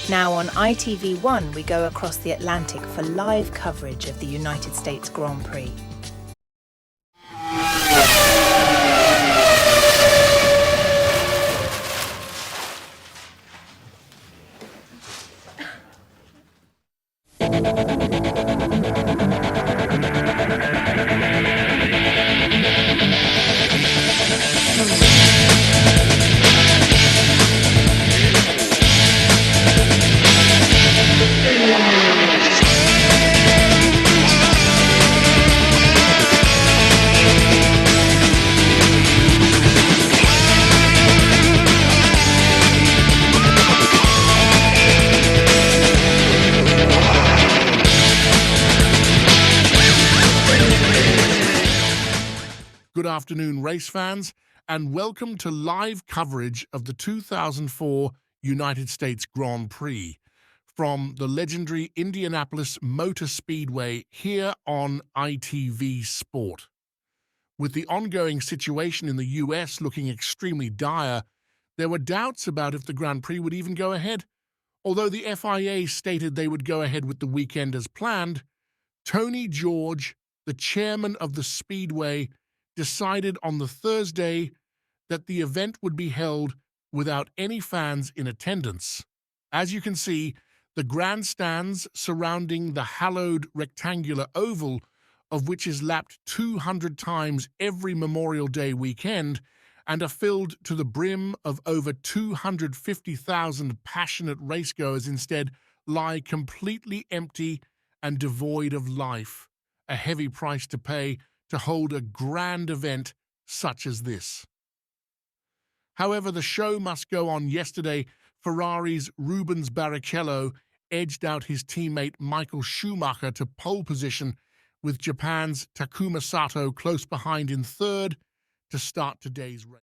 Now on ITV1, we go across the Atlantic for live coverage of the United States Grand Prix. Good afternoon, race fans, and welcome to live coverage of the 2004 United States Grand Prix from the legendary Indianapolis Motor Speedway here on ITV Sport. With the ongoing situation in the US looking extremely dire, there were doubts about if the Grand Prix would even go ahead. Although the FIA stated they would go ahead with the weekend as planned, Tony George, the chairman of the Speedway, decided on the Thursday that the event would be held without any fans in attendance. As you can see, the grandstands surrounding the hallowed rectangular oval, of which is lapped 200 times every Memorial Day weekend and are filled to the brim of over 250,000 passionate racegoers, instead lie completely empty and devoid of life, a heavy price to pay to hold a grand event such as this. However, the show must go on. Yesterday, Ferrari's Rubens Barrichello edged out his teammate Michael Schumacher to pole position, with Japan's Takuma Sato close behind in third to start today's race.